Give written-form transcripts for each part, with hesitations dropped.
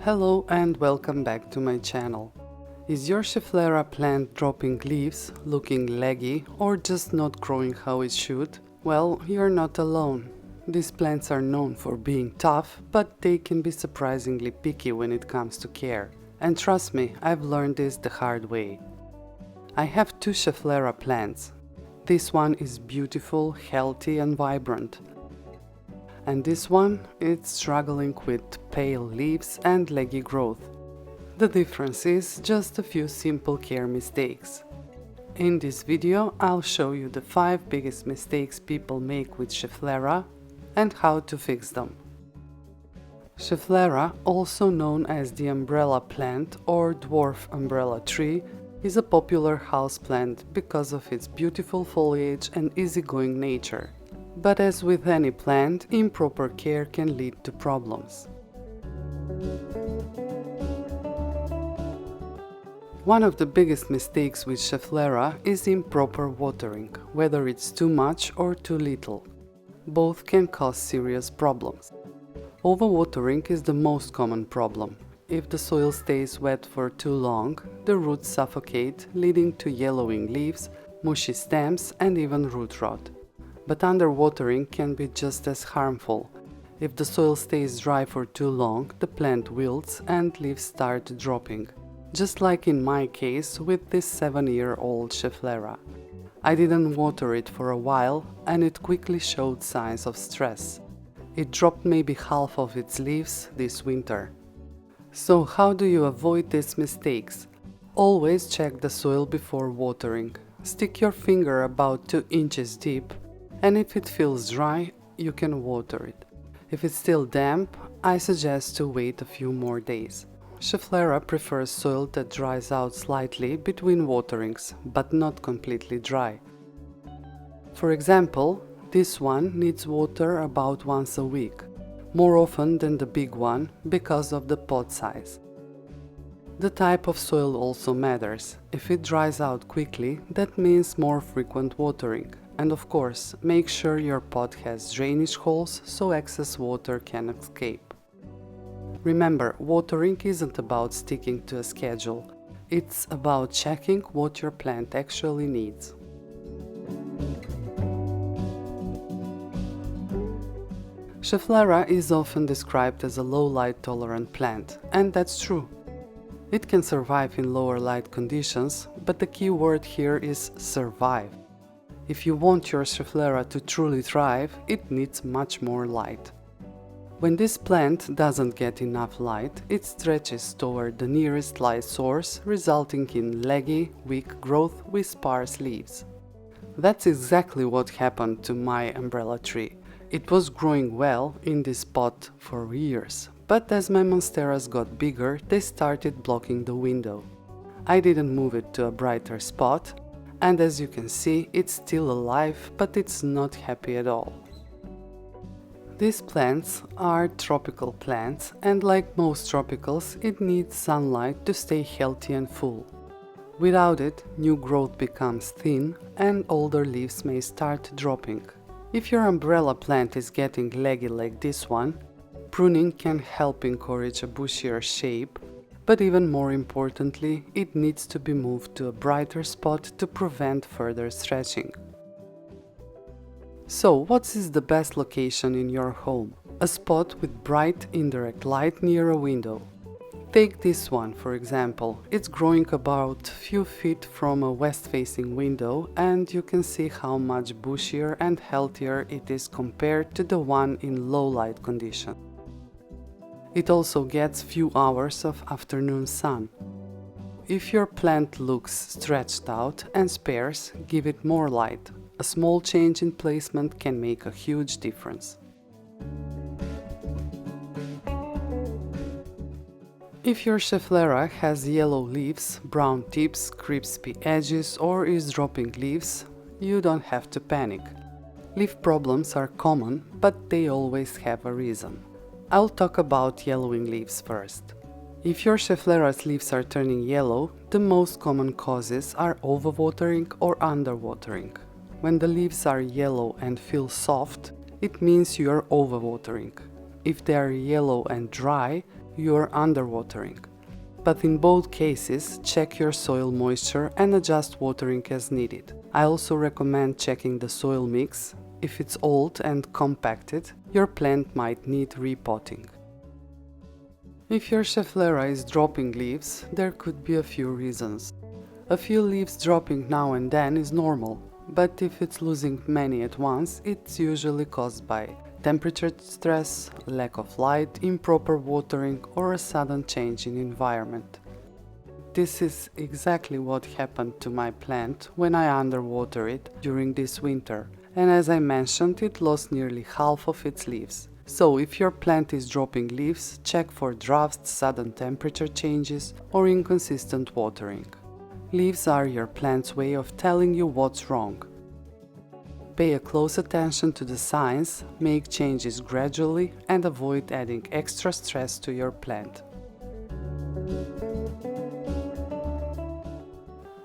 Hello and welcome back to my channel. Is your Schefflera plant dropping leaves, looking leggy, or just not growing how it should? Well, you're not alone. These plants are known for being tough, but they can be surprisingly picky when it comes to care. And trust me, I've learned this the hard way. I have two Schefflera plants. This one is beautiful, healthy and vibrant. And this one, it's struggling with pale leaves and leggy growth. The difference is just a few simple care mistakes. In this video, I'll show you the 5 biggest mistakes people make with Schefflera and how to fix them. Schefflera, also known as the umbrella plant or dwarf umbrella tree, is a popular houseplant because of its beautiful foliage and easygoing nature. But as with any plant, improper care can lead to problems. One of the biggest mistakes with Schefflera is improper watering, whether it's too much or too little. Both can cause serious problems. Overwatering is the most common problem. If the soil stays wet for too long, the roots suffocate, leading to yellowing leaves, mushy stems and even root rot. But underwatering can be just as harmful. If the soil stays dry for too long, the plant wilts and leaves start dropping. Just like in my case with this 7-year-old Schefflera. I didn't water it for a while and it quickly showed signs of stress. It dropped maybe half of its leaves this winter. So how do you avoid these mistakes? Always check the soil before watering. Stick your finger about 2 inches deep. And if it feels dry, you can water it. If it's still damp, I suggest to wait a few more days. Schefflera prefers soil that dries out slightly between waterings, but not completely dry. For example, this one needs water about once a week, more often than the big one because of the pot size. The type of soil also matters. If it dries out quickly, that means more frequent watering. And of course, make sure your pot has drainage holes so excess water can escape. Remember, watering isn't about sticking to a schedule. It's about checking what your plant actually needs. Schefflera is often described as a low light tolerant plant, and that's true. It can survive in lower light conditions, but the key word here is survive. If you want your Schefflera to truly thrive, it needs much more light. When this plant doesn't get enough light, it stretches toward the nearest light source, resulting in leggy, weak growth with sparse leaves. That's exactly what happened to my umbrella tree. It was growing well in this pot for years, but as my monsteras got bigger, they started blocking the window. I didn't move it to a brighter spot, and as you can see, it's still alive, but it's not happy at all. These plants are tropical plants, and like most tropicals, it needs sunlight to stay healthy and full. Without it, new growth becomes thin and older leaves may start dropping. If your umbrella plant is getting leggy like this one, pruning can help encourage a bushier shape. But even more importantly, it needs to be moved to a brighter spot to prevent further stretching. So, what is the best location in your home? A spot with bright indirect light near a window. Take this one for example. It's growing about a few feet from a west-facing window and you can see how much bushier and healthier it is compared to the one in low light conditions. It also gets few hours of afternoon sun. If your plant looks stretched out and sparse, give it more light. A small change in placement can make a huge difference. If your Schefflera has yellow leaves, brown tips, crispy edges or is dropping leaves, you don't have to panic. Leaf problems are common, but they always have a reason. I'll talk about yellowing leaves first. If your Schefflera's leaves are turning yellow, the most common causes are overwatering or underwatering. When the leaves are yellow and feel soft, it means you are overwatering. If they are yellow and dry, you're underwatering. But in both cases, check your soil moisture and adjust watering as needed. I also recommend checking the soil mix. If it's old and compacted, your plant might need repotting. If your Schefflera is dropping leaves, there could be a few reasons. A few leaves dropping now and then is normal, but if it's losing many at once, it's usually caused by temperature stress, lack of light, improper watering, or a sudden change in environment. This is exactly what happened to my plant when I underwatered it during this winter, and as I mentioned, it lost nearly half of its leaves. So if your plant is dropping leaves, check for drafts, sudden temperature changes, or inconsistent watering. Leaves are your plant's way of telling you what's wrong. Pay a close attention to the signs, make changes gradually, and avoid adding extra stress to your plant.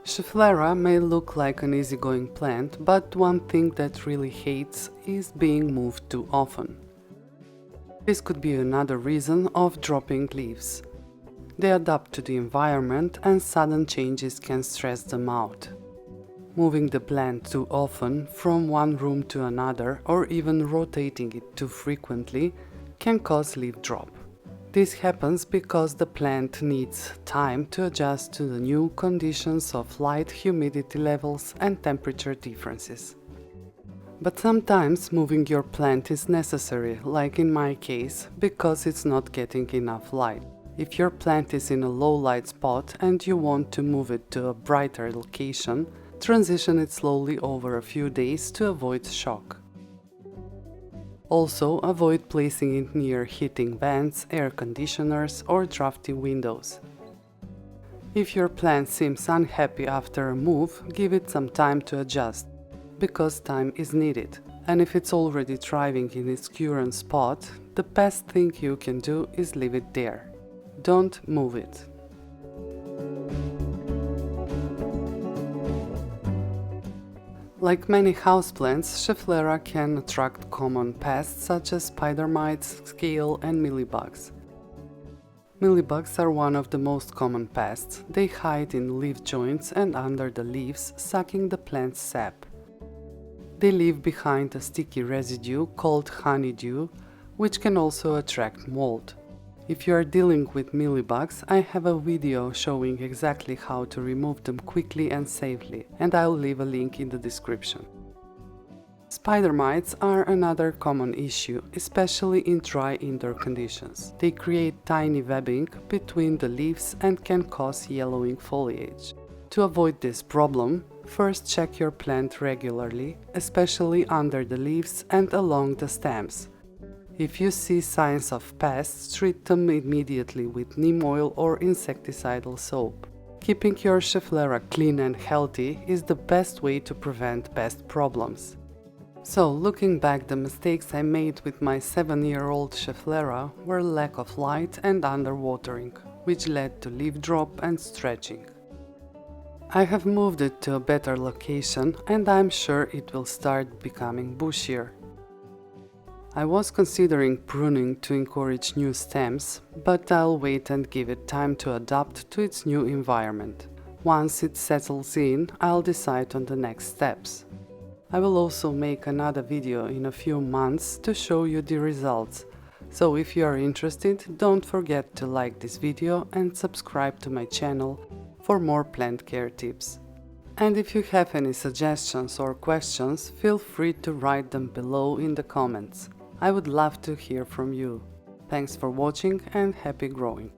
Schefflera may look like an easygoing plant, but one thing that really hates is being moved too often. This could be another reason of dropping leaves. They adapt to the environment and sudden changes can stress them out. Moving the plant too often from one room to another or even rotating it too frequently can cause leaf drop. This happens because the plant needs time to adjust to the new conditions of light, humidity levels and temperature differences. But sometimes moving your plant is necessary, like in my case, because it's not getting enough light. If your plant is in a low light spot and you want to move it to a brighter location, transition it slowly over a few days to avoid shock. Also, avoid placing it near heating vents, air conditioners or drafty windows. If your plant seems unhappy after a move, give it some time to adjust, because time is needed. And if it's already thriving in its current spot, the best thing you can do is leave it there. Don't move it. Like many houseplants, Schefflera can attract common pests such as spider mites, scale and mealybugs. Mealybugs are one of the most common pests. They hide in leaf joints and under the leaves, sucking the plant's sap. They leave behind a sticky residue called honeydew, which can also attract mold. If you are dealing with mealybugs, I have a video showing exactly how to remove them quickly and safely, and I'll leave a link in the description. Spider mites are another common issue, especially in dry indoor conditions. They create tiny webbing between the leaves and can cause yellowing foliage. To avoid this problem, first check your plant regularly, especially under the leaves and along the stems. If you see signs of pests, treat them immediately with neem oil or insecticidal soap. Keeping your Schefflera clean and healthy is the best way to prevent pest problems. So, looking back, the mistakes I made with my 7-year-old Schefflera were lack of light and underwatering, which led to leaf drop and stretching. I have moved it to a better location and I'm sure it will start becoming bushier. I was considering pruning to encourage new stems, but I'll wait and give it time to adapt to its new environment. Once it settles in, I'll decide on the next steps. I will also make another video in a few months to show you the results. So if you are interested, don't forget to like this video and subscribe to my channel for more plant care tips. And if you have any suggestions or questions, feel free to write them below in the comments. I would love to hear from you. Thanks for watching and happy growing!